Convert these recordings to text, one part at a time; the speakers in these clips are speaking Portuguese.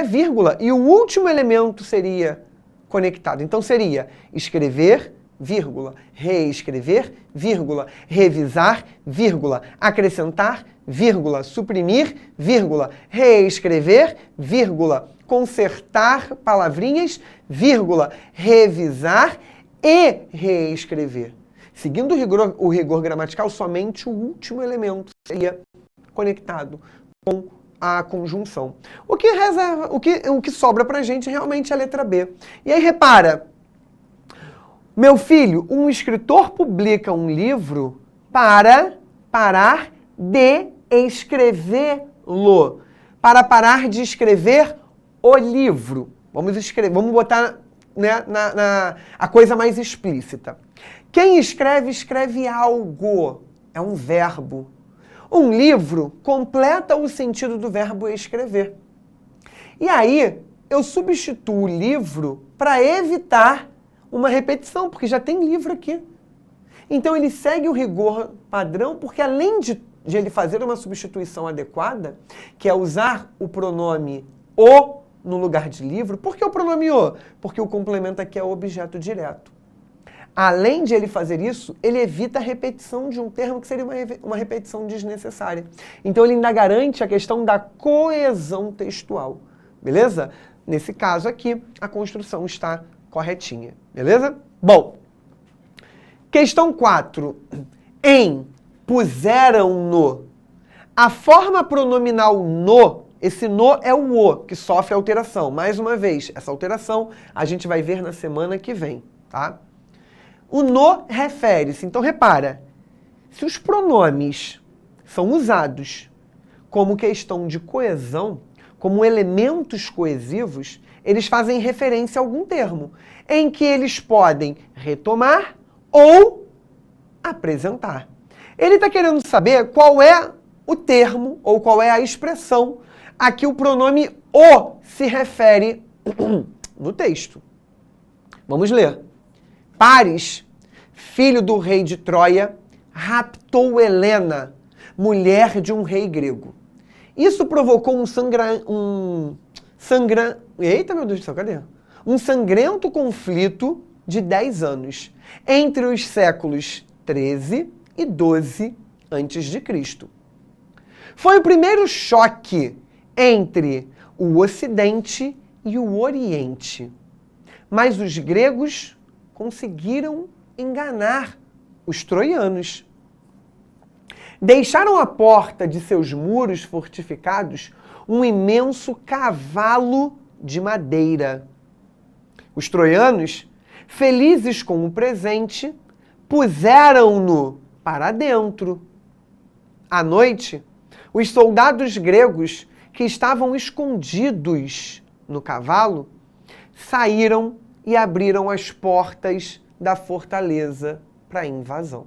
vírgula, e o último elemento seria conectado. Então seria escrever, vírgula, reescrever, vírgula, revisar, vírgula, acrescentar, vírgula, suprimir, vírgula, reescrever, vírgula, consertar palavrinhas, vírgula, revisar e reescrever. Seguindo o rigor gramatical, somente o último elemento seria conectado com a conjunção. O que sobra pra gente realmente é a letra B. E aí repara, meu filho, um escritor publica um livro para parar de escrevê-lo. Para parar de escrever o livro. Vamos botar, né, a coisa mais explícita. Quem escreve, escreve algo. É um verbo. Um livro completa o sentido do verbo escrever. E aí, eu substituo o livro para evitar uma repetição, porque já tem livro aqui. Então ele segue o rigor padrão, porque além de ele fazer uma substituição adequada, que é usar o pronome o no lugar de livro. Por que o pronome o? Porque o complemento aqui é o objeto direto. Além de ele fazer isso, ele evita a repetição de um termo que seria uma repetição desnecessária. Então ele ainda garante a questão da coesão textual. Beleza? Nesse caso aqui, a construção está corretinha. Beleza? Bom, questão 4. Em puseram-no. A forma pronominal no, esse no é o o, que sofre alteração. Mais uma vez, essa alteração a gente vai ver na semana que vem, tá? O no refere-se, então repara, se os pronomes são usados como questão de coesão, como elementos coesivos, eles fazem referência a algum termo, em que eles podem retomar ou apresentar. Ele está querendo saber qual é o termo ou qual é a expressão a que o pronome o se refere no texto. Vamos ler. Paris, filho do rei de Troia, raptou Helena, mulher de um rei grego. Isso provocou eita, meu Deus do céu, cadê? Um sangrento conflito de 10 anos entre os séculos 13 e 12 a.C. Foi o primeiro choque entre o Ocidente e o Oriente. Mas os gregos conseguiram enganar os troianos. Deixaram à porta de seus muros fortificados um imenso cavalo de madeira. Os troianos, felizes com o presente, puseram-no para dentro. À noite, os soldados gregos que estavam escondidos no cavalo saíram e abriram as portas da fortaleza para a invasão.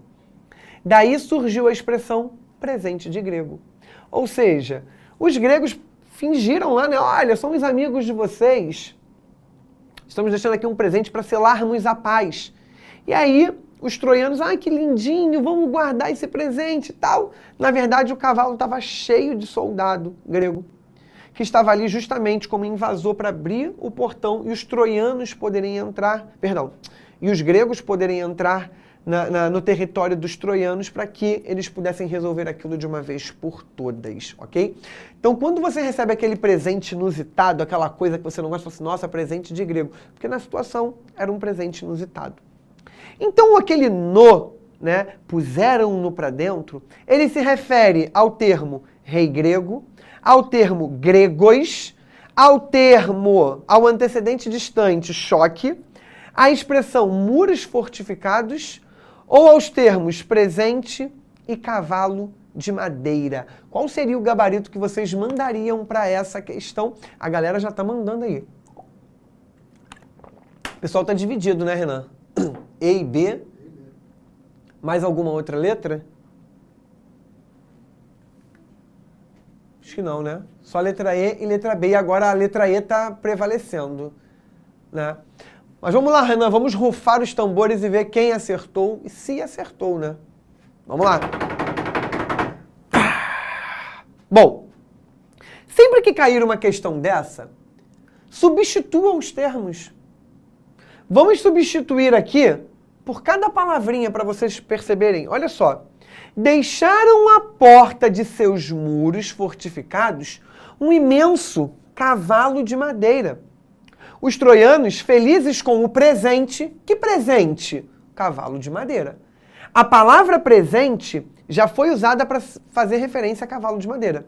Daí surgiu a expressão presente de grego. Ou seja, os gregos fingiram lá, né? Olha, somos amigos de vocês. Estamos deixando aqui um presente para selarmos a paz. E aí, os troianos, ai, que lindinho, vamos guardar esse presente e tal. Na verdade, o cavalo estava cheio de soldado grego, que estava ali justamente como invasor para abrir o portão e os troianos poderem entrar, e os gregos poderem entrar no território dos troianos para que eles pudessem resolver aquilo de uma vez por todas, ok? Então, quando você recebe aquele presente inusitado, aquela coisa que você não gosta, você fala assim, nossa, presente de grego, porque na situação era um presente inusitado. Então, aquele no, né, puseram-no para dentro, ele se refere ao termo rei grego, ao termo gregos, ao antecedente distante, choque, à expressão muros fortificados ou aos termos presente e cavalo de madeira. Qual seria o gabarito que vocês mandariam para essa questão? A galera já está mandando aí. O pessoal está dividido, né, Renan? E e B. Mais alguma outra letra? Acho que não, né? Só letra E e letra B. E agora a letra E está prevalecendo, né? Mas vamos lá, Renan. Vamos rufar os tambores e ver quem acertou e se acertou, né? Vamos lá. Bom, sempre que cair uma questão dessa, Substituam os termos. Vamos substituir aqui por cada palavrinha para vocês perceberem. Olha só. Deixaram à porta de seus muros fortificados um imenso cavalo de madeira. Os troianos, felizes com o presente, que presente? Cavalo de madeira. A palavra presente já foi usada para fazer referência a cavalo de madeira.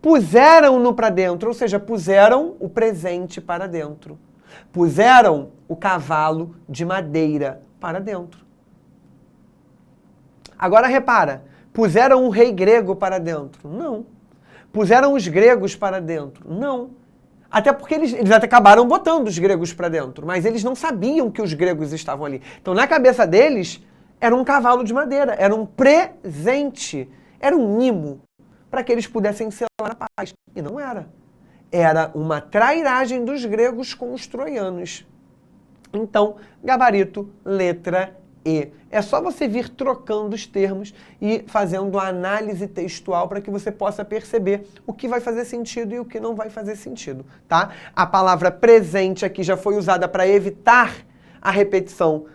Puseram-no para dentro, ou seja, puseram o presente para dentro. Puseram o cavalo de madeira para dentro. Agora repara, puseram um rei grego para dentro? Não. Puseram os gregos para dentro? Não. Até porque eles até acabaram botando os gregos para dentro, mas eles não sabiam que os gregos estavam ali. Então, na cabeça deles, era um cavalo de madeira, era um presente, era um mimo para que eles pudessem selar a paz. E não era. Era uma trairagem dos gregos com os troianos. Então, gabarito, letra E. É só você vir trocando os termos e fazendo a análise textual para que você possa perceber o que vai fazer sentido e o que não vai fazer sentido, tá? A palavra presente aqui já foi usada para evitar a repetição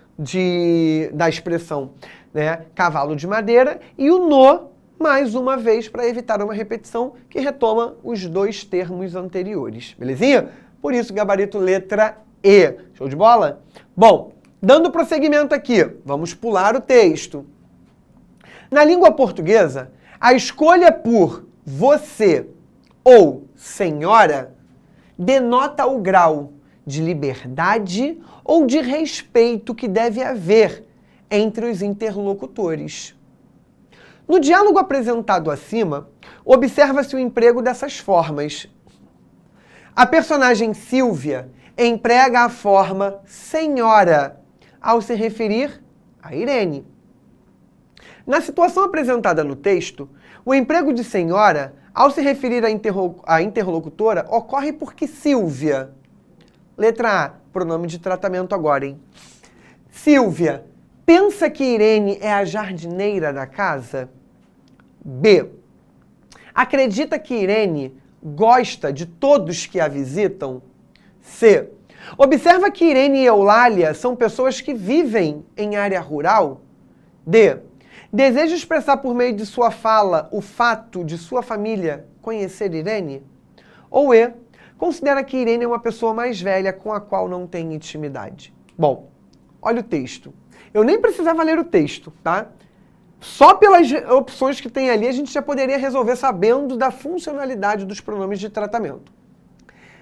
da expressão, né, cavalo de madeira, e o no, mais uma vez, para evitar uma repetição que retoma os dois termos anteriores, belezinha? Por isso, gabarito letra E. Show de bola? Bom, dando prosseguimento aqui, vamos pular o texto. Na língua portuguesa, a escolha por você ou senhora denota o grau de liberdade ou de respeito que deve haver entre os interlocutores. No diálogo apresentado acima, observa-se o emprego dessas formas. A personagem Silvia emprega a forma senhora ao se referir a Irene. Na situação apresentada no texto, o emprego de senhora, ao se referir à interlocutora, ocorre porque Silvia, letra A, pronome de tratamento agora, hein? Silvia, pensa que Irene é a jardineira da casa? B, acredita que Irene gosta de todos que a visitam? C, observa que Irene e Eulália são pessoas que vivem em área rural? D, deseja expressar por meio de sua fala o fato de sua família conhecer Irene? Ou E, considera que Irene é uma pessoa mais velha com a qual não tem intimidade? Bom, olha o texto. Eu nem precisava ler o texto, tá? Só pelas opções que tem ali, a gente já poderia resolver sabendo da funcionalidade dos pronomes de tratamento.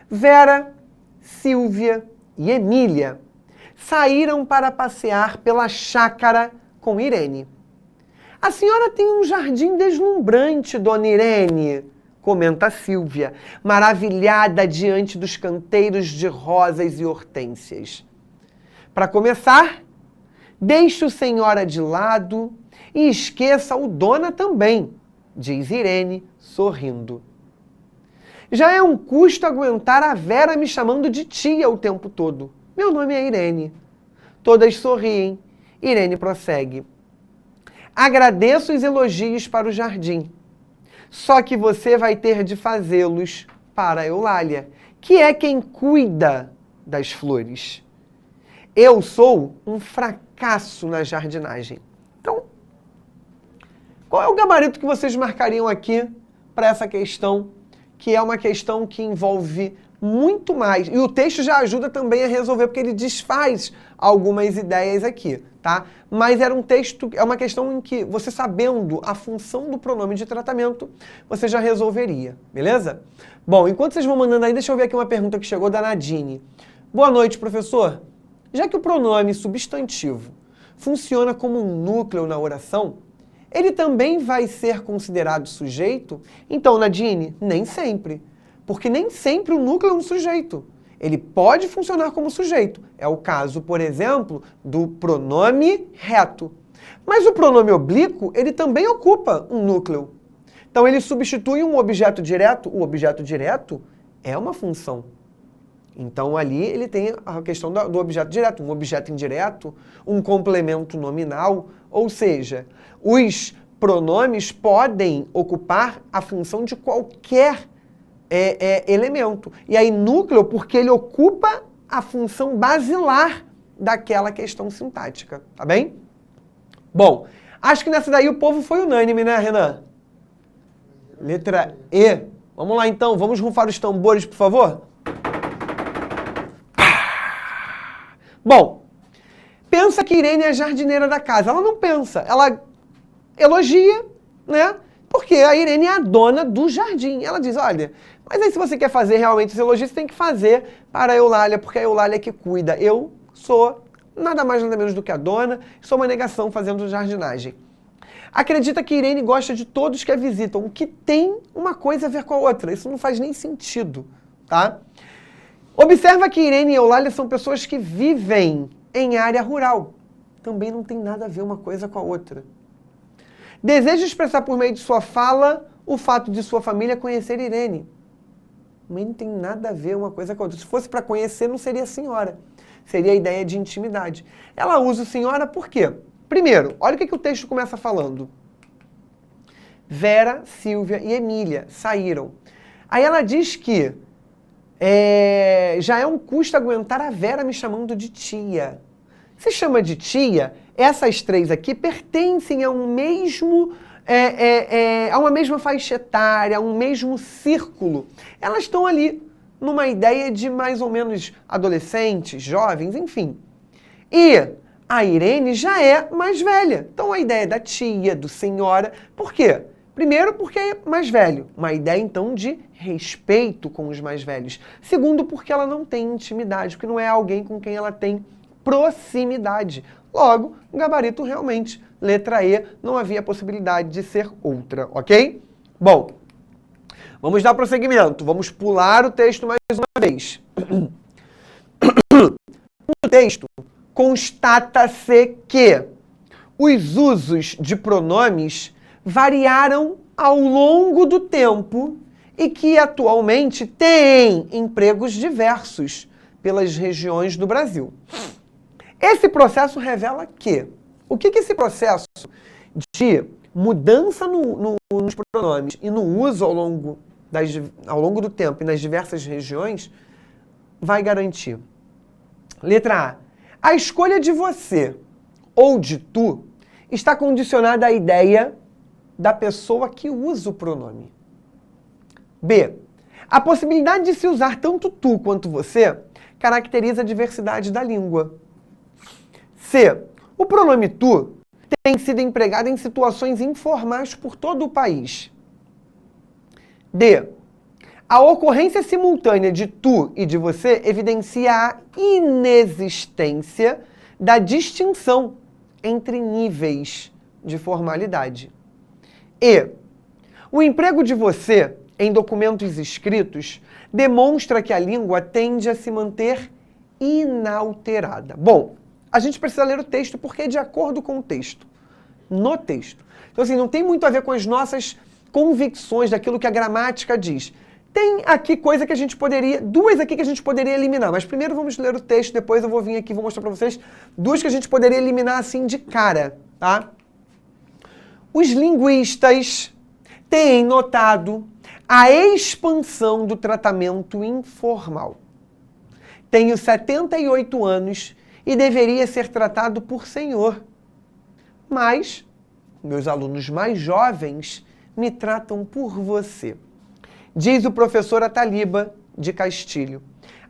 Vera, Silvia e Emília saíram para passear pela chácara com Irene. A senhora tem um jardim deslumbrante, dona Irene, comenta Silvia, maravilhada diante dos canteiros de rosas e hortênsias. Para começar, deixe o senhora de lado e esqueça o dona também, diz Irene, sorrindo. Já é um custo aguentar a Vera me chamando de tia o tempo todo. Meu nome é Irene. Todas sorriem. Irene prossegue. Agradeço os elogios para o jardim. Só que você vai ter de fazê-los para a Eulália, que é quem cuida das flores. Eu sou um fracasso na jardinagem. Então, qual é o gabarito que vocês marcariam aqui para essa questão, que é uma questão que envolve muito mais? E o texto já ajuda também a resolver, porque ele desfaz algumas ideias aqui, tá? Mas era um texto, é uma questão em que você sabendo a função do pronome de tratamento, você já resolveria, beleza? Bom, enquanto vocês vão mandando aí, deixa eu ver aqui uma pergunta que chegou da Nadine. Boa noite, professor. Já que o pronome substantivo funciona como um núcleo na oração, ele também vai ser considerado sujeito? Então, Nadine, nem sempre. Porque nem sempre o núcleo é um sujeito. Ele pode funcionar como sujeito. É o caso, por exemplo, do pronome reto. Mas o pronome oblíquo, ele também ocupa um núcleo. Então, ele substitui um objeto direto. O objeto direto é uma função. Então, ali ele tem a questão do objeto direto, um objeto indireto, um complemento nominal, ou seja, os pronomes podem ocupar a função de qualquer elemento. E aí núcleo porque ele ocupa a função basilar daquela questão sintática, tá bem? Bom, acho que nessa daí o povo foi unânime, né, Renan? Letra E. Vamos lá então, vamos rufar os tambores, por favor? Bom, pensa que Irene é a jardineira da casa. Ela não pensa, ela elogia, né? Porque a Irene é a dona do jardim. Ela diz, olha, mas aí se você quer fazer realmente esse elogio, você tem que fazer para a Eulália, porque a Eulália é que cuida. Eu sou nada mais nada menos do que a dona, sou uma negação fazendo jardinagem. Acredita que Irene gosta de todos que a visitam, o que tem uma coisa a ver com a outra. Isso não faz nem sentido, tá? Observa que Irene e Eulália são pessoas que vivem em área rural. Também não tem nada a ver uma coisa com a outra. Deseja expressar por meio de sua fala o fato de sua família conhecer Irene. Também não tem nada a ver uma coisa com a outra. Se fosse para conhecer, não seria senhora. Seria a ideia de intimidade. Ela usa o senhora por quê? Primeiro, olha o que o texto começa falando. Vera, Silvia e Emília saíram. Aí ela diz que já é um custo aguentar a Vera me chamando de tia. Se chama de tia, essas três aqui pertencem a um mesmo, a uma mesma faixa etária, a um mesmo círculo. Elas estão ali numa ideia de mais ou menos adolescentes, jovens, enfim. E a Irene já é mais velha. Então a ideia da tia, do senhora, por quê? Primeiro, porque é mais velho. Uma ideia, então, de respeito com os mais velhos. Segundo, porque ela não tem intimidade, porque não é alguém com quem ela tem proximidade. Logo, gabarito realmente, letra E, não havia possibilidade de ser outra, ok? Bom, vamos dar prosseguimento. Vamos pular o texto mais uma vez. No texto, constata-se que os usos de pronomes variaram ao longo do tempo e que atualmente têm empregos diversos pelas regiões do Brasil. Esse processo revela que... O que esse processo de mudança nos pronomes e no uso ao longo do tempo e nas diversas regiões vai garantir? Letra A. A escolha de você ou de tu está condicionada à ideia da pessoa que usa o pronome. B. A possibilidade de se usar tanto tu quanto você caracteriza a diversidade da língua. C. O pronome tu tem sido empregado em situações informais por todo o país. D. A ocorrência simultânea de tu e de você evidencia a inexistência da distinção entre níveis de formalidade. E. O emprego de você em documentos escritos demonstra que a língua tende a se manter inalterada. Bom, a gente precisa ler o texto porque é de acordo com o texto. No texto. Então, assim, não tem muito a ver com as nossas convicções daquilo que a gramática diz. Tem aqui coisa que a gente poderia... Duas aqui que a gente poderia eliminar. Mas primeiro vamos ler o texto, depois eu vou vir aqui e vou mostrar para vocês duas que a gente poderia eliminar assim de cara, tá? Os linguistas têm notado a expansão do tratamento informal. Tenho 78 anos e deveria ser tratado por senhor. Mas meus alunos mais jovens me tratam por você. Diz o professor Ataliba de Castilho,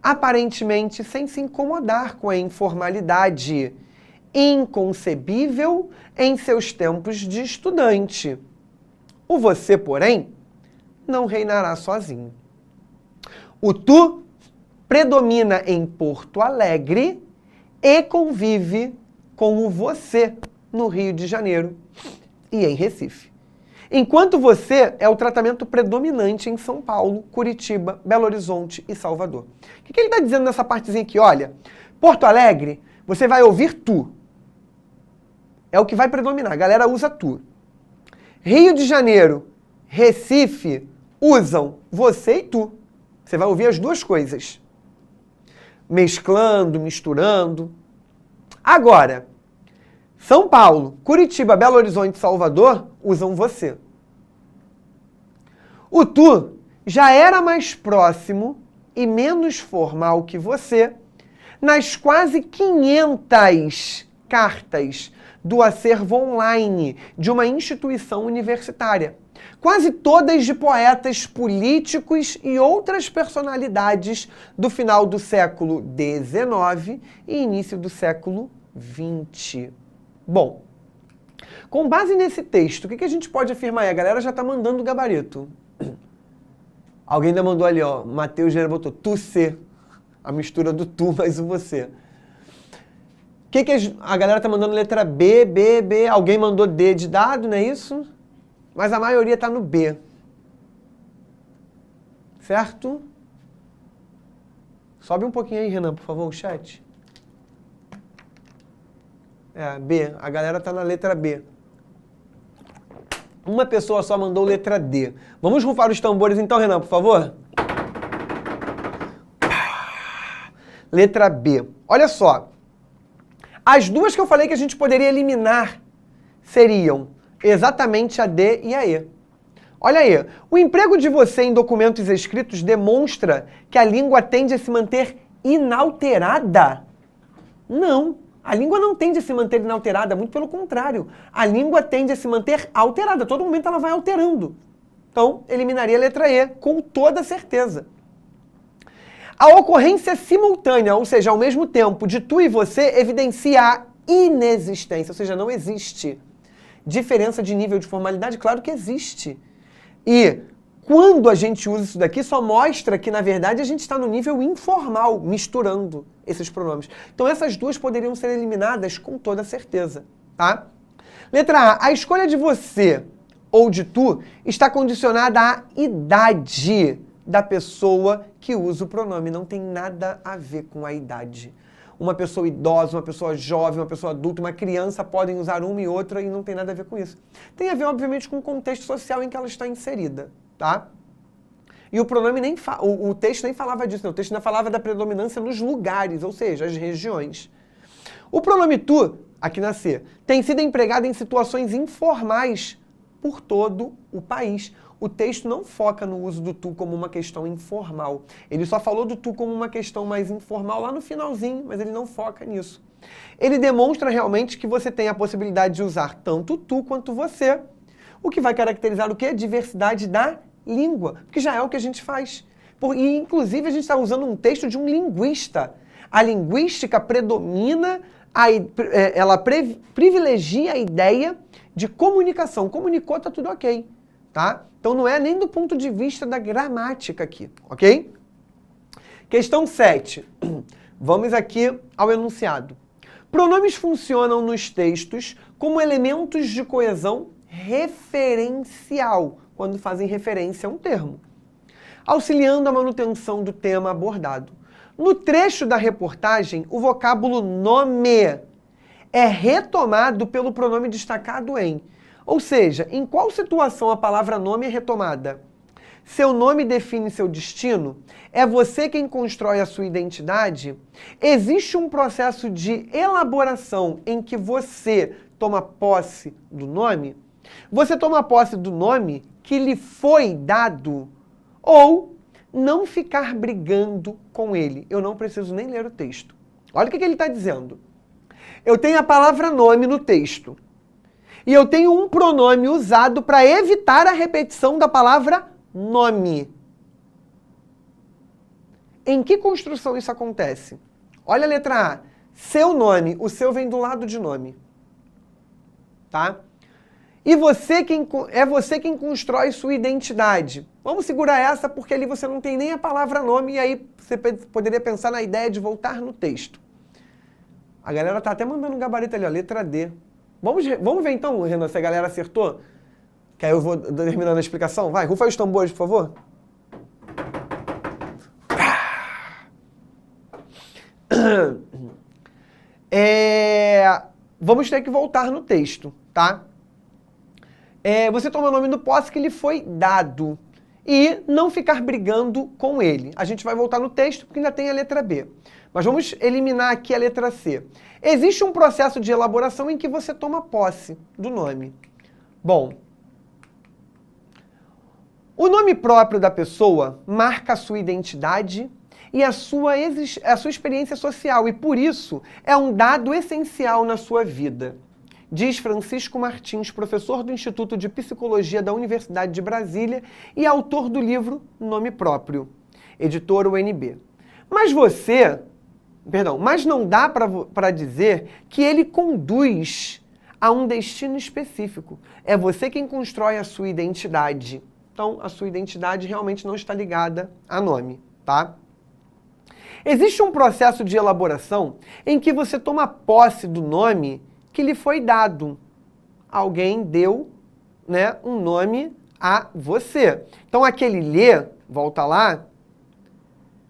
aparentemente sem se incomodar com a informalidade, inconcebível em seus tempos de estudante. O você, porém, não reinará sozinho. O tu predomina em Porto Alegre e convive com o você no Rio de Janeiro e em Recife. Enquanto você é o tratamento predominante em São Paulo, Curitiba, Belo Horizonte e Salvador. O que ele está dizendo nessa partezinha aqui? Olha, Porto Alegre, você vai ouvir tu. É o que vai predominar. A galera usa tu. Rio de Janeiro, Recife, usam você e tu. Você vai ouvir as duas coisas. Mesclando, misturando. Agora, São Paulo, Curitiba, Belo Horizonte e Salvador usam você. O tu já era mais próximo e menos formal que você nas quase 500 cartas do acervo online de uma instituição universitária, quase todas de poetas políticos e outras personalidades do final do século XIX e início do século XX. Bom, com base nesse texto, o que a gente pode afirmar aí? A galera já está mandando o gabarito. Alguém ainda mandou ali, ó, Matheus já botou tu ser, a mistura do tu mais o você. Que a galera tá mandando letra B, B, B, alguém mandou D de dado, não é isso? Mas a maioria tá no B. Certo? Sobe um pouquinho aí, Renan, por favor, o chat. B, a galera tá na letra B. Uma pessoa só mandou letra D. Vamos rufar os tambores então, Renan, por favor? Letra B. Olha só. As duas que eu falei que a gente poderia eliminar seriam exatamente a D e a E. Olha aí. O emprego de você em documentos escritos demonstra que a língua tende a se manter inalterada? Não. A língua não tende a se manter inalterada, muito pelo contrário. A língua tende a se manter alterada. A todo momento ela vai alterando. Então, eliminaria a letra E com toda certeza. A ocorrência simultânea, ou seja, ao mesmo tempo, de tu e você, evidencia a inexistência, ou seja, não existe. Diferença de nível de formalidade? Claro que existe. E quando a gente usa isso daqui, só mostra que, na verdade, a gente está no nível informal, misturando esses pronomes. Então, essas duas poderiam ser eliminadas com toda certeza, tá? Letra A. A escolha de você ou de tu está condicionada à idade da pessoa que usa o pronome. Não tem nada a ver com a idade. Uma pessoa idosa, uma pessoa jovem, uma pessoa adulta, uma criança podem usar uma e outra e não tem nada a ver com isso. Tem a ver, obviamente, com o contexto social em que ela está inserida, tá? E o pronome nem o texto nem falava disso, não. O texto ainda falava da predominância nos lugares, ou seja, as regiões. O pronome tu, aqui na C, tem sido empregado em situações informais por todo o país. O texto não foca no uso do tu como uma questão informal. Ele só falou do tu como uma questão mais informal lá no finalzinho, mas ele não foca nisso. Ele demonstra realmente que você tem a possibilidade de usar tanto tu quanto você, o que vai caracterizar o quê? Diversidade da língua, porque já é o que a gente faz. E, inclusive, a gente está usando um texto de um linguista. A linguística predomina, ela privilegia a ideia de comunicação. Comunicou, está tudo ok. Tá? Então não é nem do ponto de vista da gramática aqui, ok? Questão 7. Vamos aqui ao enunciado. Pronomes funcionam nos textos como elementos de coesão referencial, quando fazem referência a um termo, auxiliando a manutenção do tema abordado. No trecho da reportagem, o vocábulo nome é retomado pelo pronome destacado em. Ou seja, em qual situação a palavra nome é retomada? Seu nome define seu destino? É você quem constrói a sua identidade? Existe um processo de elaboração em que você toma posse do nome? Você toma posse do nome que lhe foi dado? Ou não ficar brigando com ele? Eu não preciso nem ler o texto. Olha o que ele está dizendo. Eu tenho a palavra nome no texto. E eu tenho um pronome usado para evitar a repetição da palavra nome. Em que construção isso acontece? Olha a letra A. Seu nome. O seu vem do lado de nome. Tá? E é você quem constrói sua identidade. Vamos segurar essa porque ali você não tem nem a palavra nome e aí você poderia pensar na ideia de voltar no texto. A galera tá até mandando um gabarito ali, ó, letra D. Vamos ver então, Renan, se a galera acertou? Que aí eu vou terminando a explicação. Vai, rufa os tambores, por favor. Vamos ter que voltar no texto, tá? Você toma o nome do posse que lhe foi dado. E não ficar brigando com ele. A gente vai voltar no texto porque ainda tem a letra B. Mas vamos eliminar aqui a letra C. Existe um processo de elaboração em que você toma posse do nome. Bom, O nome próprio da pessoa marca a sua identidade e a sua experiência social, e por isso é um dado essencial na sua vida. Diz Francisco Martins, professor do Instituto de Psicologia da Universidade de Brasília e autor do livro Nome Próprio, editora UNB. Mas não dá para dizer que ele conduz a um destino específico. É você quem constrói a sua identidade. Então, a sua identidade realmente não está ligada a nome, tá? Existe um processo de elaboração em que você toma posse do nome que lhe foi dado. Alguém deu, né, um nome a você. Então, aquele lê, volta lá,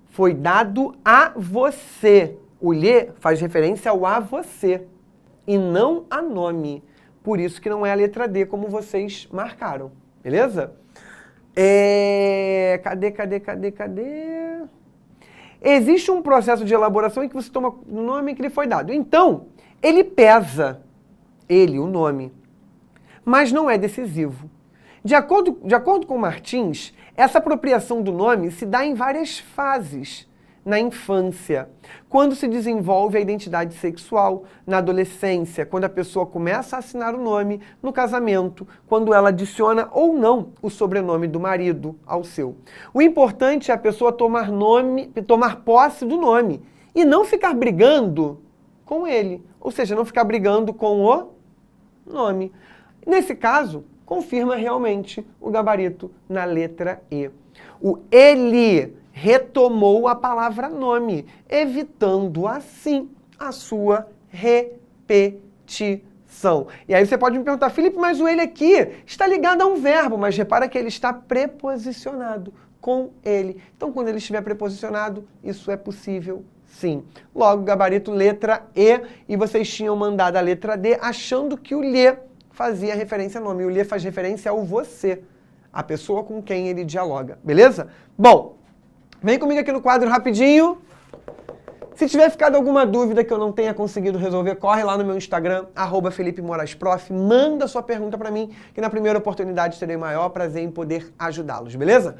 foi dado a você. O lê faz referência ao a você e não a nome. Por isso que não é a letra D, como vocês marcaram. Beleza? Cadê? Existe um processo de elaboração em que você toma o nome que lhe foi dado. Então, ele pesa, o nome, mas não é decisivo. De acordo com Martins, essa apropriação do nome se dá em várias fases. Na infância, quando se desenvolve a identidade sexual, na adolescência, quando a pessoa começa a assinar o nome, no casamento, quando ela adiciona ou não o sobrenome do marido ao seu. O importante é a pessoa tomar posse do nome e não ficar brigando com ele, ou seja, não ficar brigando com o nome. Nesse caso, confirma realmente o gabarito na letra E. O ele retomou a palavra nome, evitando assim a sua repetição. E aí você pode me perguntar, Felipe, mas o ele aqui está ligado a um verbo, mas repara que ele está preposicionado com ele. Então, quando ele estiver preposicionado, isso é possível sim. Logo, gabarito letra E vocês tinham mandado a letra D achando que o lhe fazia referência ao nome. O lhe faz referência ao você, a pessoa com quem ele dialoga. Beleza? Bom, vem comigo aqui no quadro rapidinho. Se tiver ficado alguma dúvida que eu não tenha conseguido resolver, corre lá no meu Instagram, @FelipeMoraesProf, manda sua pergunta pra mim, que na primeira oportunidade terei o maior prazer em poder ajudá-los, beleza?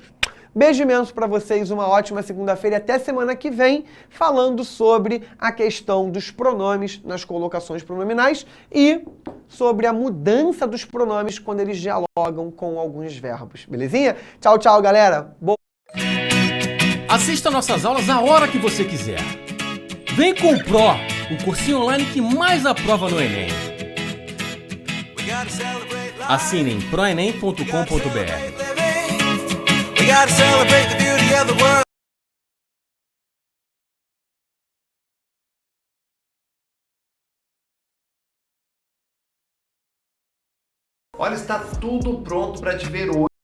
Beijo imenso pra vocês, uma ótima segunda-feira e até semana que vem, falando sobre a questão dos pronomes nas colocações pronominais e sobre a mudança dos pronomes quando eles dialogam com alguns verbos, belezinha? Tchau, tchau, galera! Assista nossas aulas a hora que você quiser. Vem com o Pro, o cursinho online que mais aprova no Enem. Assine em proenem.com.br. Olha, está tudo pronto para te ver hoje.